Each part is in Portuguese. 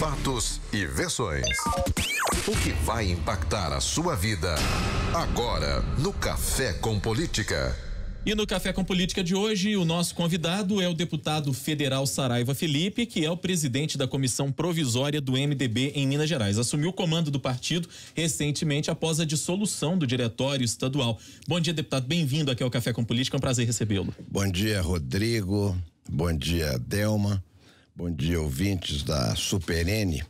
Fatos e versões. O que vai impactar a sua vida agora no Café com Política. E no Café com Política de hoje, o nosso convidado é o deputado federal Saraiva Felipe, que é o presidente da comissão provisória do MDB em Minas Gerais. Assumiu o comando do partido recentemente após a dissolução do diretório estadual. Bom dia, deputado. Bem-vindo aqui ao Café com Política. É um prazer recebê-lo. Bom dia, Rodrigo. Bom dia, Delma. Bom dia, ouvintes da Super N,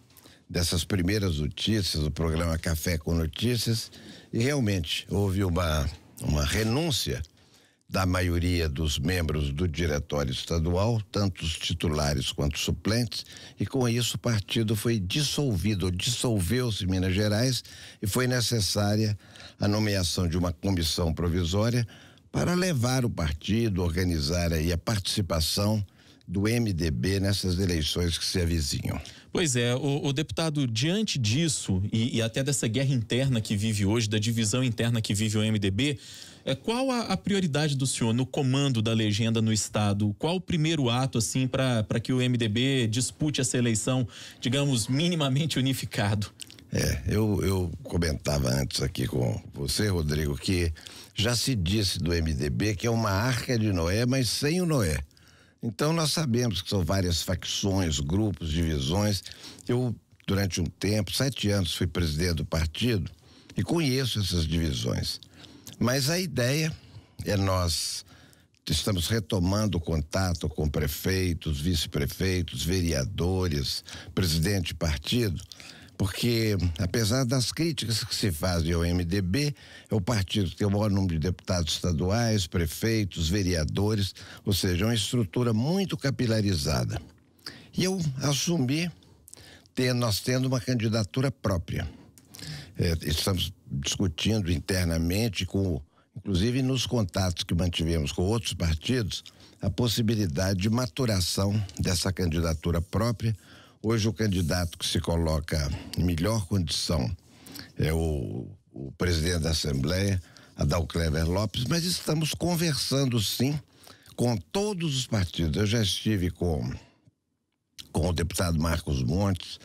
dessas primeiras notícias do programa Café com Notícias. E realmente houve uma renúncia da maioria dos membros do diretório estadual, tanto os titulares quanto os suplentes, e com isso o partido foi dissolvido, dissolveu-se em Minas Gerais e foi necessária a nomeação de uma comissão provisória para levar o partido, organizar aí a participação do MDB nessas eleições que se avizinham. Pois é, o deputado, diante disso e até dessa guerra interna que vive hoje, da divisão interna que vive o MDB, qual a prioridade do senhor no comando da legenda no estado? Qual o primeiro ato, assim, para que o MDB dispute essa eleição, digamos, minimamente unificado? Eu comentava antes aqui com você, Rodrigo, que já se disse do MDB que é uma arca de Noé, mas sem o Noé. Então nós sabemos que são várias facções, grupos, divisões. Eu, durante um tempo, 7 anos, fui presidente do partido e conheço essas divisões. Mas a ideia é nós estamos retomando o contato com prefeitos, vice-prefeitos, vereadores, presidente de partido, porque apesar das críticas que se fazem ao MDB, é o partido que tem o maior número de deputados estaduais, prefeitos, vereadores, ou seja, é uma estrutura muito capilarizada. E eu assumi nós tendo uma candidatura própria. Estamos discutindo internamente, inclusive nos contatos que mantivemos com outros partidos, a possibilidade de maturação dessa candidatura própria. Hoje o candidato que se coloca em melhor condição é o presidente da Assembleia, Adalclever Lopes, mas estamos conversando sim com todos os partidos. Eu já estive com o deputado Marcos Montes,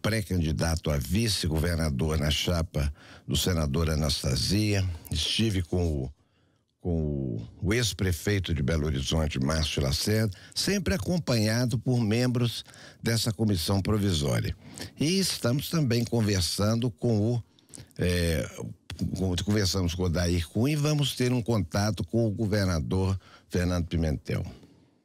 pré-candidato a vice-governador na chapa do senador Anastasia, estive com o ex-prefeito de Belo Horizonte, Márcio Lacerda, sempre acompanhado por membros dessa comissão provisória. E estamos também conversando conversamos com o Dair Cunha e vamos ter um contato com o governador Fernando Pimentel.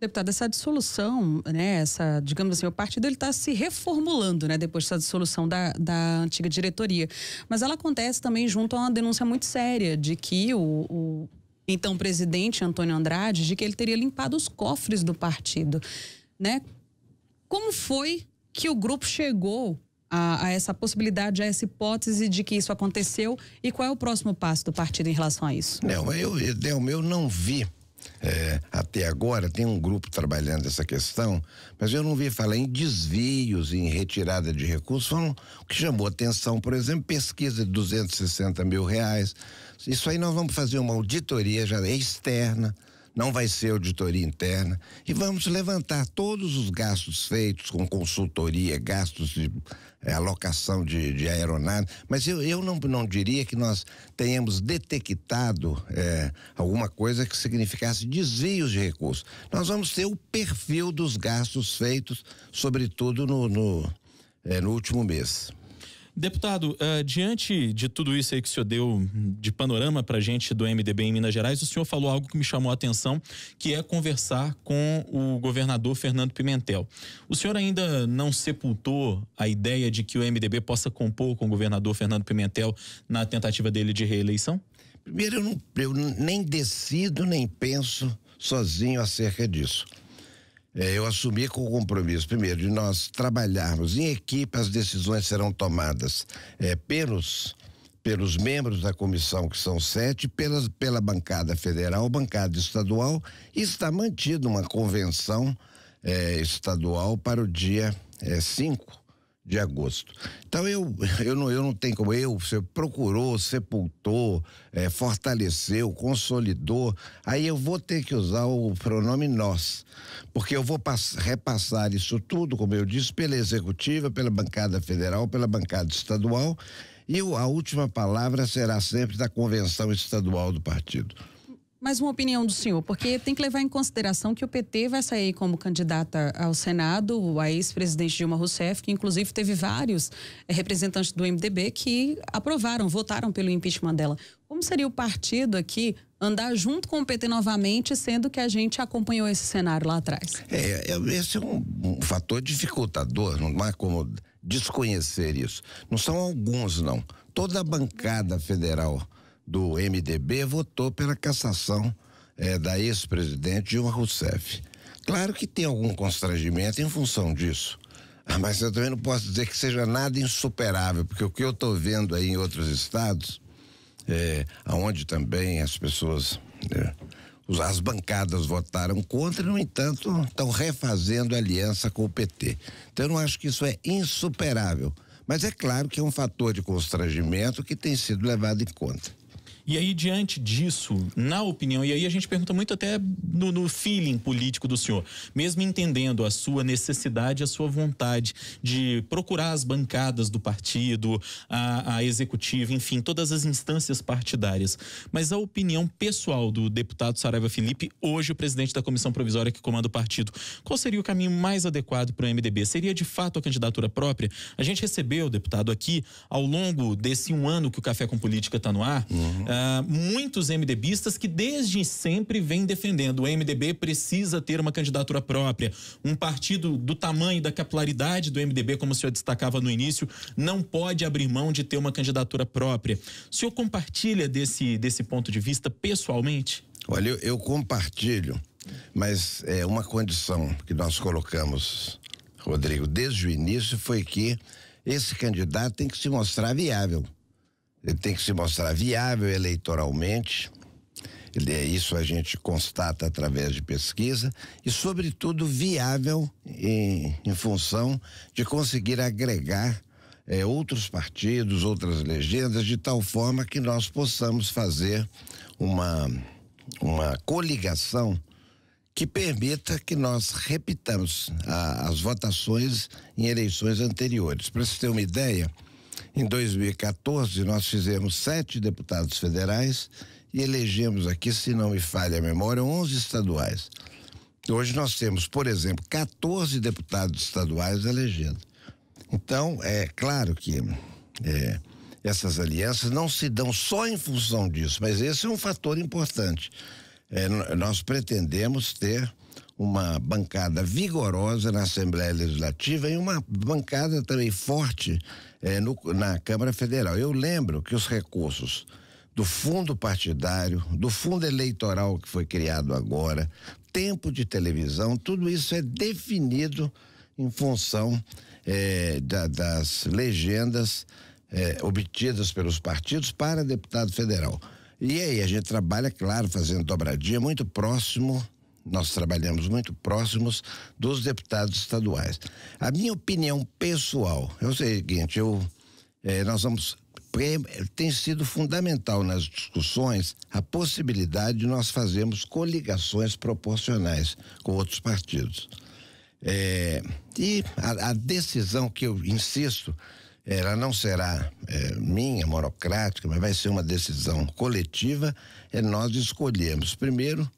Deputado, essa dissolução, né, digamos assim, o partido ele está se reformulando, né, depois dessa dissolução da antiga diretoria, mas ela acontece também junto a uma denúncia muito séria de que o então presidente Antônio Andrade, de que ele teria limpado os cofres do partido, né? Como foi que o grupo chegou a essa possibilidade, a essa hipótese de que isso aconteceu, e qual é o próximo passo do partido em relação a isso? Não, eu não vi até agora, tem um grupo trabalhando essa questão, mas eu não vi falar em desvios, em retirada de recursos. O que chamou atenção, por exemplo, pesquisa de R$260 mil. Isso aí nós vamos fazer uma auditoria já externa, não vai ser auditoria interna, e vamos levantar todos os gastos feitos com consultoria, gastos de alocação de aeronave, mas eu não diria que nós tenhamos detectado alguma coisa que significasse desvios de recursos. Nós vamos ter o perfil dos gastos feitos, sobretudo no último mês. Deputado, diante de tudo isso aí que o senhor deu de panorama pra gente do MDB em Minas Gerais, o senhor falou algo que me chamou a atenção, que é conversar com o governador Fernando Pimentel. O senhor ainda não sepultou a ideia de que o MDB possa compor com o governador Fernando Pimentel na tentativa dele de reeleição? Primeiro, eu nem decido, nem penso sozinho acerca disso. Eu assumi com o compromisso, primeiro, de nós trabalharmos em equipe. As decisões serão tomadas pelos membros da comissão, que são 7, pela bancada federal, bancada estadual, e está mantida uma convenção estadual para o dia 5 de agosto. Então eu não tenho como você procurou, sepultou, fortaleceu, consolidou, aí eu vou ter que usar o pronome nós, porque eu vou repassar isso tudo, como eu disse, pela executiva, pela bancada federal, pela bancada estadual, e a última palavra será sempre da convenção estadual do partido. Mais uma opinião do senhor, porque tem que levar em consideração que o PT vai sair como candidata ao Senado, a ex-presidente Dilma Rousseff, que inclusive teve vários representantes do MDB que votaram pelo impeachment dela. Como seria o partido aqui andar junto com o PT novamente, sendo que a gente acompanhou esse cenário lá atrás? Esse é um fator dificultador, não há como desconhecer isso. Não são alguns, não. Toda a bancada federal do MDB votou pela cassação da ex-presidente Dilma Rousseff. Claro que tem algum constrangimento em função disso, mas eu também não posso dizer que seja nada insuperável, porque o que eu estou vendo aí em outros estados, onde também as pessoas, as bancadas votaram contra, no entanto, estão refazendo aliança com o PT. Então eu não acho que isso é insuperável, mas é claro que é um fator de constrangimento que tem sido levado em conta. E aí, diante disso, na opinião, e aí a gente pergunta muito até no feeling político do senhor, mesmo entendendo a sua necessidade, a sua vontade de procurar as bancadas do partido, a executiva, enfim, todas as instâncias partidárias. Mas a opinião pessoal do deputado Saraiva Felipe, hoje o presidente da comissão provisória que comanda o partido, qual seria o caminho mais adequado para o MDB? Seria de fato a candidatura própria? A gente recebeu, deputado, aqui, ao longo desse 1 ano que o Café com Política está no ar, muitos MDBistas que desde sempre vêm defendendo: o MDB precisa ter uma candidatura própria, um partido do tamanho, da capilaridade do MDB, como o senhor destacava no início, não pode abrir mão de ter uma candidatura própria. O senhor compartilha desse ponto de vista pessoalmente? Olha, eu compartilho, mas uma condição que nós colocamos, Rodrigo, desde o início, foi que esse candidato tem que se mostrar viável. Ele tem que se mostrar viável eleitoralmente, isso a gente constata através de pesquisa, e sobretudo viável em função de conseguir agregar outros partidos, outras legendas, de tal forma que nós possamos fazer uma coligação que permita que nós repitamos as votações em eleições anteriores. Para você ter uma ideia, em 2014, nós fizemos 7 deputados federais e elegemos aqui, se não me falha a memória, 11 estaduais. Hoje nós temos, por exemplo, 14 deputados estaduais elegendo. Então, é claro que essas alianças não se dão só em função disso, mas esse é um fator importante. Nós pretendemos ter uma bancada vigorosa na Assembleia Legislativa e uma bancada também forte na Câmara Federal. Eu lembro que os recursos do fundo partidário, do fundo eleitoral que foi criado agora, tempo de televisão, tudo isso é definido em função das legendas obtidas pelos partidos para deputado federal. E aí a gente trabalha, claro, fazendo dobradinha muito próximo. Nós trabalhamos muito próximos dos deputados estaduais. A minha opinião pessoal é o seguinte: tem sido fundamental nas discussões a possibilidade de nós fazermos coligações proporcionais com outros partidos. E a decisão que eu insisto, ela não será minha, monocrática, mas vai ser uma decisão coletiva, nós escolhemos primeiro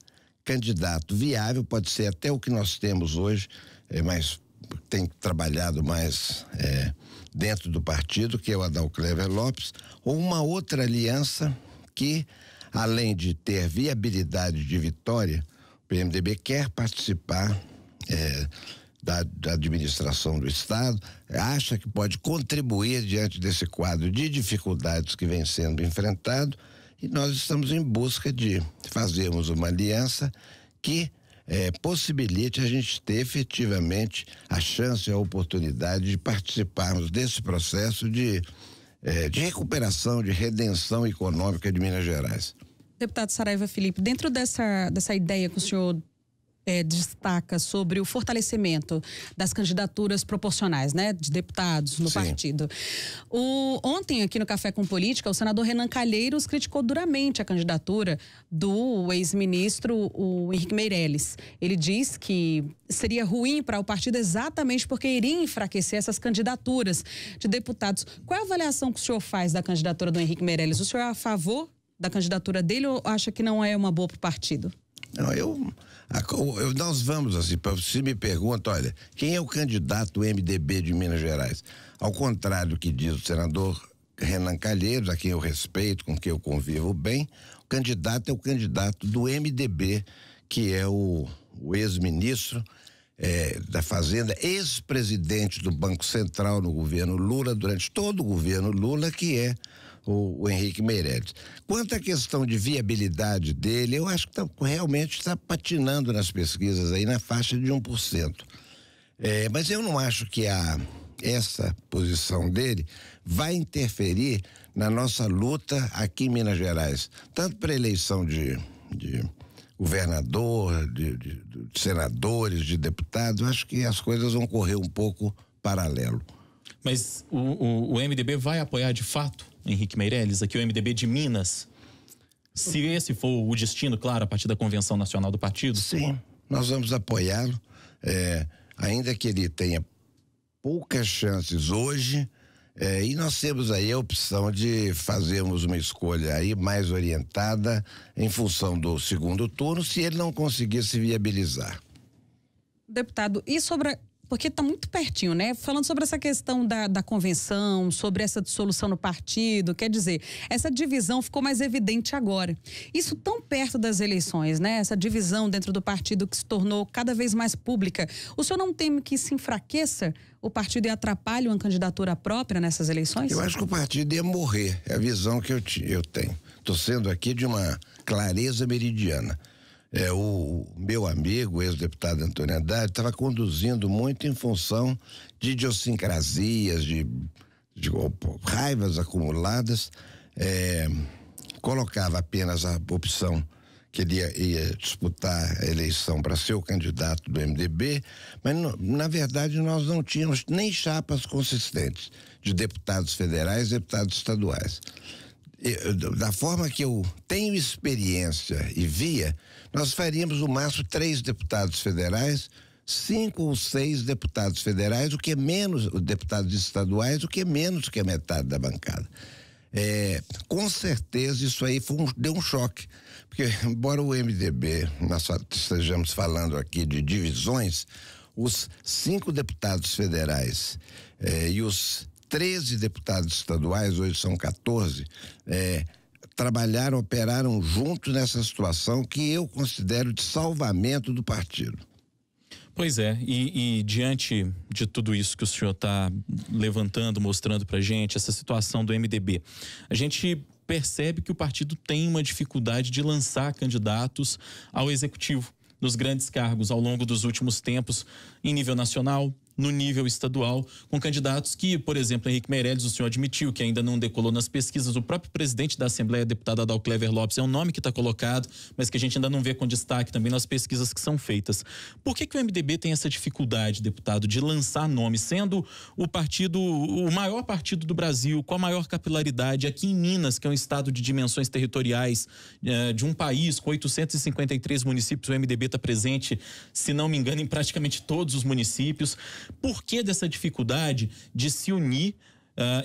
candidato viável, pode ser até o que nós temos hoje, mas tem trabalhado mais dentro do partido, que é o Adalclever Lopes, ou uma outra aliança que, além de ter viabilidade de vitória, o PMDB quer participar da administração do Estado, acha que pode contribuir diante desse quadro de dificuldades que vem sendo enfrentado, e nós estamos em busca de fazermos uma aliança que possibilite a gente ter efetivamente a chance e a oportunidade de participarmos desse processo de recuperação, de redenção econômica de Minas Gerais. Deputado Saraiva Felipe, dentro dessa ideia que o senhor destaca sobre o fortalecimento das candidaturas proporcionais, né, de deputados no partido. Ontem, aqui no Café com Política, o senador Renan Calheiros criticou duramente a candidatura do ex-ministro, o Henrique Meirelles. Ele diz que seria ruim para o partido exatamente porque iria enfraquecer essas candidaturas de deputados. Qual é a avaliação que o senhor faz da candidatura do Henrique Meirelles? O senhor é a favor da candidatura dele ou acha que não é uma boa para o partido? Não, nós vamos assim, se me pergunta, olha, quem é o candidato do MDB de Minas Gerais? Ao contrário do que diz o senador Renan Calheiros, a quem eu respeito, com quem eu convivo bem, o candidato é o candidato do MDB, que é o ex-ministro da Fazenda, ex-presidente do Banco Central no governo Lula, durante todo o governo Lula, que é o Henrique Meirelles. Quanto à questão de viabilidade dele, eu acho que realmente está patinando nas pesquisas aí na faixa de 1%. Mas eu não acho que essa posição dele vai interferir na nossa luta aqui em Minas Gerais, tanto para a eleição de governador, de senadores, de deputados. Eu acho que as coisas vão correr um pouco paralelo. Mas o MDB vai apoiar de fato Henrique Meirelles, aqui o MDB de Minas? Se esse for o destino, claro, a partir da Convenção Nacional do Partido? Sim, nós vamos apoiá-lo, ainda que ele tenha poucas chances hoje, e nós temos aí a opção de fazermos uma escolha aí mais orientada em função do segundo turno, se ele não conseguir se viabilizar. Deputado, e sobre porque está muito pertinho, né? Falando sobre essa questão da convenção, sobre essa dissolução no partido, quer dizer, essa divisão ficou mais evidente agora. Isso tão perto das eleições, né? Essa divisão dentro do partido que se tornou cada vez mais pública. O senhor não teme que se enfraqueça o partido e atrapalhe uma candidatura própria nessas eleições? Eu acho que o partido ia morrer, é a visão que eu tenho. Estou sendo aqui de uma clareza meridiana. O meu amigo, o ex-deputado Antônio Haddad, estava conduzindo muito em função de idiosincrasias, de raivas acumuladas, colocava apenas a opção que ele ia disputar a eleição para ser o candidato do MDB, mas na verdade nós não tínhamos nem chapas consistentes de deputados federais e deputados estaduais. Da forma que eu tenho experiência e via, nós faríamos no máximo 3 deputados federais, 5 ou 6 deputados federais, o que é menos, deputados estaduais, o que é menos que a metade da bancada. Com certeza isso aí deu um choque, porque embora o MDB, nós estejamos falando aqui de divisões, os 5 deputados federais e os 13 deputados estaduais, hoje são 14, trabalharam, operaram juntos nessa situação que eu considero de salvamento do partido. Pois é, e diante de tudo isso que o senhor está levantando, mostrando pra gente, essa situação do MDB, a gente percebe que o partido tem uma dificuldade de lançar candidatos ao executivo nos grandes cargos ao longo dos últimos tempos, em nível nacional, no nível estadual, com candidatos que, por exemplo, Henrique Meirelles, o senhor admitiu que ainda não decolou nas pesquisas. O próprio presidente da Assembleia, deputado Adalclever Lopes, é um nome que está colocado, mas que a gente ainda não vê com destaque também nas pesquisas que são feitas. Por que o MDB tem essa dificuldade, deputado, de lançar nomes, sendo o partido, o maior partido do Brasil, com a maior capilaridade, aqui em Minas, que é um estado de dimensões territoriais de um país com 853 municípios, o MDB está presente, se não me engano, em praticamente todos os municípios. Por que dessa dificuldade de se unir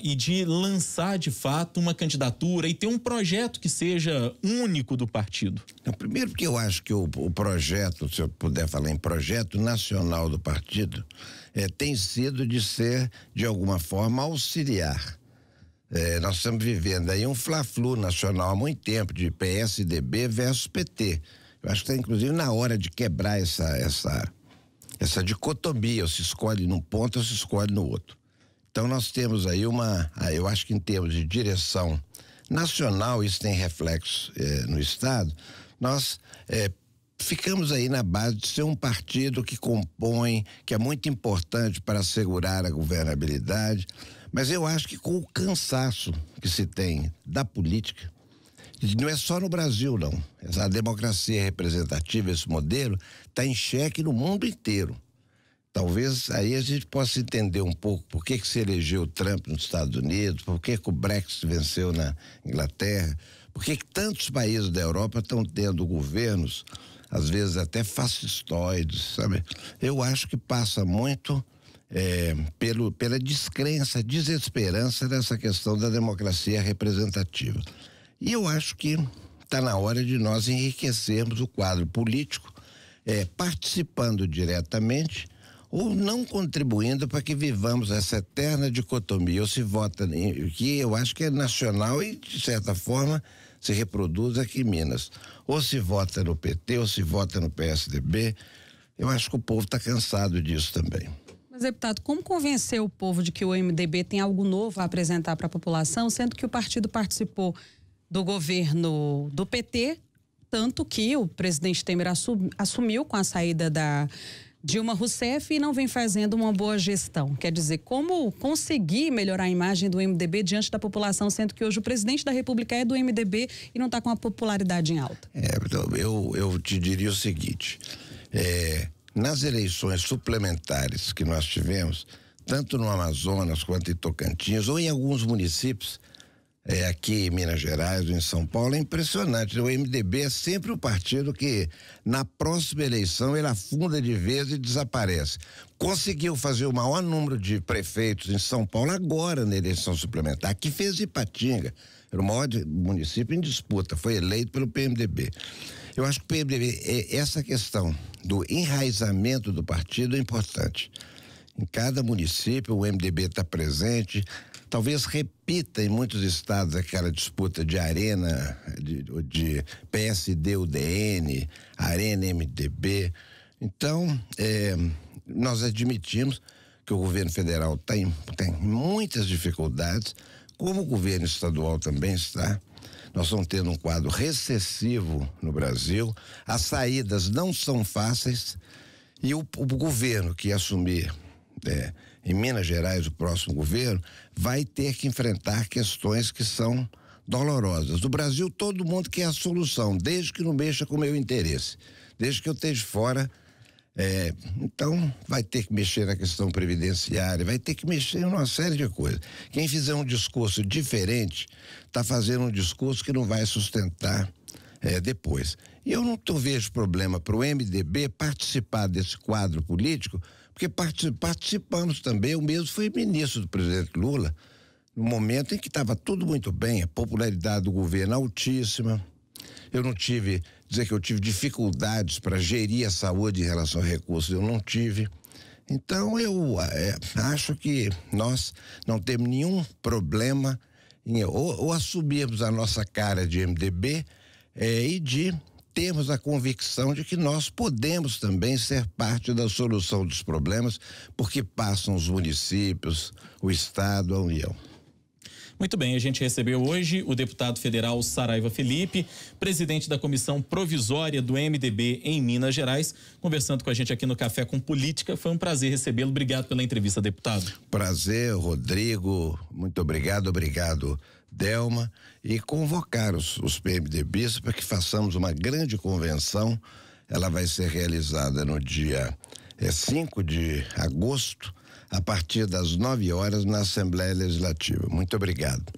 e de lançar de fato uma candidatura e ter um projeto que seja único do partido? Primeiro porque eu acho que o projeto, se eu puder falar em projeto nacional do partido, tem sido de ser, de alguma forma, auxiliar. Nós estamos vivendo aí um fla-flu nacional há muito tempo, de PSDB versus PT. Eu acho que está inclusive na hora de quebrar essa dicotomia, ou se escolhe num ponto ou se escolhe no outro. Então nós temos aí eu acho que em termos de direção nacional, isso tem reflexo no estado, nós ficamos aí na base de ser um partido que compõe, que é muito importante para assegurar a governabilidade, mas eu acho que com o cansaço que se tem da política, E não é só no Brasil, não. A democracia representativa, esse modelo, está em xeque no mundo inteiro. Talvez aí a gente possa entender um pouco por que se elegeu o Trump nos Estados Unidos, por que o Brexit venceu na Inglaterra, por que tantos países da Europa estão tendo governos, às vezes até fascistoides, sabe? Eu acho que passa muito pela descrença, desesperança dessa questão da democracia representativa. E eu acho que está na hora de nós enriquecermos o quadro político, participando diretamente ou não contribuindo para que vivamos essa eterna dicotomia. Ou se vota, que eu acho que é nacional e, de certa forma, se reproduz aqui em Minas. Ou se vota no PT, ou se vota no PSDB. Eu acho que o povo está cansado disso também. Mas, deputado, como convencer o povo de que o MDB tem algo novo a apresentar para a população, sendo que o partido participou do governo do PT, tanto que o presidente Temer assumiu com a saída da Dilma Rousseff e não vem fazendo uma boa gestão? Quer dizer, como conseguir melhorar a imagem do MDB diante da população, sendo que hoje o presidente da República é do MDB e não está com a popularidade em alta? Eu te diria o seguinte, nas eleições suplementares que nós tivemos, tanto no Amazonas quanto em Tocantins, ou em alguns municípios, aqui em Minas Gerais ou em São Paulo, é impressionante. O MDB é sempre o partido que, na próxima eleição, ele afunda de vez e desaparece. Conseguiu fazer o maior número de prefeitos em São Paulo agora na eleição suplementar. Aqui fez Ipatinga, era o maior município em disputa, foi eleito pelo PMDB. Eu acho que o PMDB, essa questão do enraizamento do partido é importante. Em cada município o MDB está presente. Talvez repita em muitos estados aquela disputa de arena, de PSD-UDN, arena MDB. Então, nós admitimos que o governo federal tem muitas dificuldades, como o governo estadual também está. Nós estamos tendo um quadro recessivo no Brasil, as saídas não são fáceis e o governo que assumir em Minas Gerais, o próximo governo, vai ter que enfrentar questões que são dolorosas. No Brasil, todo mundo quer a solução, desde que não mexa com o meu interesse, desde que eu esteja fora. Então, vai ter que mexer na questão previdenciária, vai ter que mexer em uma série de coisas. Quem fizer um discurso diferente, está fazendo um discurso que não vai sustentar depois. E eu não vejo problema para o MDB participar desse quadro político, porque participamos também. Eu mesmo fui ministro do presidente Lula, no momento em que estava tudo muito bem, a popularidade do governo altíssima. Eu não tive, dizer que eu tive dificuldades para gerir a saúde em relação a recursos, eu não tive. Então eu acho que nós não temos nenhum problema em ou assumirmos a nossa cara de MDB e de temos a convicção de que nós podemos também ser parte da solução dos problemas, porque passam os municípios, o Estado, a União. Muito bem, a gente recebeu hoje o deputado federal Saraiva Felipe, presidente da Comissão Provisória do MDB em Minas Gerais, conversando com a gente aqui no Café com Política. Foi um prazer recebê-lo. Obrigado pela entrevista, deputado. Prazer, Rodrigo. Muito obrigado. Obrigado, Delma. E convocar os PMDBistas para que façamos uma grande convenção. Ela vai ser realizada no dia 5 de agosto, a partir das 9 horas na Assembleia Legislativa. Muito obrigado.